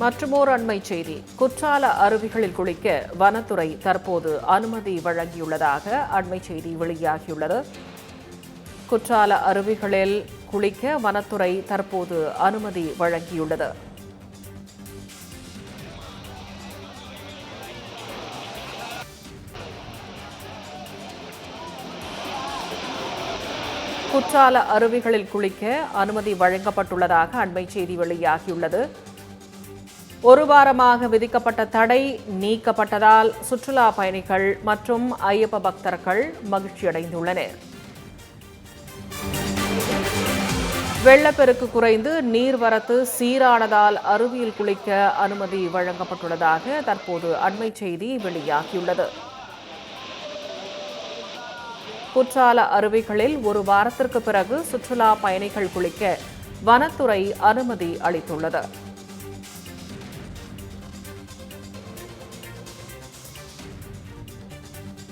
மற்றுமோர் அண்மை செய்தி. குற்றால அருவிகளில் குளிக்க வனத்துறை தற்போது அனுமதி வழங்கியுள்ளதாக அண்மை செய்தி வெளியாகியுள்ளது. குற்றால அருவிகளில் குளிக்க வனத்துறை தற்போது அனுமதி வழங்கியுள்ளது. குற்றால அருவிகளில் குளிக்க அனுமதி வழங்கப்பட்டுள்ளதாக அண்மை செய்தி வெளியாகியுள்ளது. ஒரு வாரமாக விதிக்கப்பட்ட தடை நீக்கப்பட்டதால் சுற்றுலா பயணிகள் மற்றும் ஐயப்ப பக்தர்கள் மகிழ்ச்சியடைந்துள்ளனர். வெள்ளப்பெருக்கு குறைந்து நீர்வரத்து சீரானதால் அருவியில் குளிக்க அனுமதி வழங்கப்பட்டுள்ளதாக தற்போது அண்மை செய்தி வெளியாகியுள்ளது. குற்றால அருவிகளில் ஒரு வாரத்திற்கு பிறகு சுற்றுலா பயணிகள் குளிக்க வனத்துறை அனுமதி அளித்துள்ளது.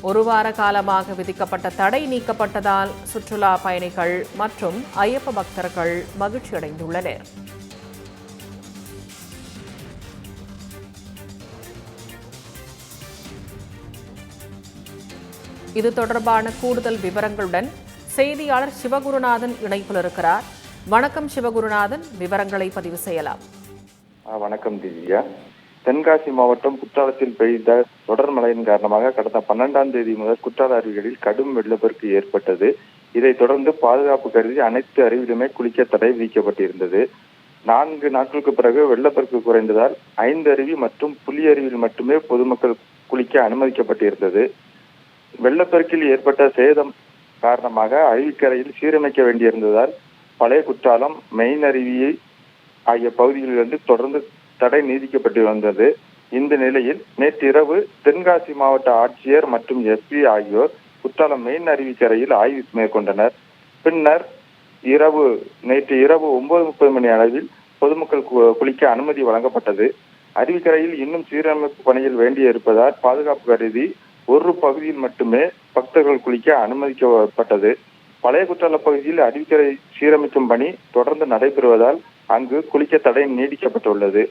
ஒரு வார காலமாக விதிக்கப்பட்ட தடை நீக்கப்பட்டதால் சுற்றுலா பயணிகள் மற்றும் ஐயப்ப பக்தர்கள் மகிழ்ச்சியடைந்துள்ளனர். இது தொடர்பான கூடுதல் விவரங்களுடன் செய்தியாளர் சிவகுருநாதன் இணைப்பில் இருக்கிறார். வணக்கம் சிவகுருநாதன், விவரங்களை பதிவு செய்யலாம். வணக்கம் திவ்யா. தென்காசி மாவட்டம் குற்றாலத்தில் பெய்த தொடர் மழையின் காரணமாக கடந்த 12ஆம் தேதி முதல் குற்றால அருவிகளில் கடும் வெள்ளப்பெருக்கு ஏற்பட்டது. இதைத் தொடர்ந்து பாதுகாப்பு கருதி அனைத்து அருவியிலுமே குளிக்க தடை விதிக்கப்பட்டிருந்தது. 4 நாட்களுக்கு பிறகு வெள்ளப்பெருக்கு குறைந்ததால் 5 அருவி மற்றும் புலி அருவியில் மட்டுமே பொதுமக்கள் குளிக்க அனுமதிக்கப்பட்டிருந்தது. வெள்ளப்பெருக்கில் ஏற்பட்ட சேதம் காரணமாக அருவிக்கரையில் சீரமைக்க வேண்டியிருந்ததால் பழைய குற்றாலம், மெயின் அருவியை ஆகிய பகுதிகளிலிருந்து தொடர்ந்து தடை நீடிக்கப்பட்டு வந்தது. இந்த நிலையில் நேற்று இரவு தென்காசி மாவட்ட ஆட்சியர் மற்றும் எஸ்பி ஆகியோர் குற்றாலம் மெயின் அருவிக்கரையில் ஆய்வு மேற்கொண்டனர். பின்னர் நேற்று இரவு 9:30 மணி அளவில் பொதுமக்கள் குளிக்க அனுமதி வழங்கப்பட்டது. அருவிக்கரையில் இன்னும் சீரமைப்பு பணிகள் வேண்டி இருப்பதால் பாதுகாப்பு கருதி ஒரு பகுதியில் மட்டுமே பக்தர்கள் குளிக்க அனுமதிக்கப்பட்டது. பழைய குற்றால பகுதியில் அருவிக்கரை சீரமைக்கும் பணி தொடர்ந்து நடைபெறுவதால் அங்கு குளிக்க தடை நீடிக்கப்பட்டுள்ளது.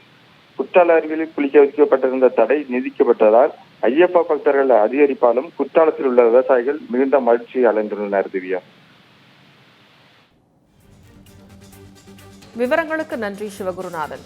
குற்றால அருவியில் குளிக்க வைக்கப்பட்டிருந்த தடை நீடிக்கப்பட்டதால் ஐயப்பா பக்தர்கள் அதிகரிப்பாலும் குற்றாலத்தில் உள்ள விவசாயிகள் மிகுந்த மகிழ்ச்சி அடைந்துள்ளனர். திவ்யா, விவரங்களுக்கு நன்றி சிவகுருநாதன்.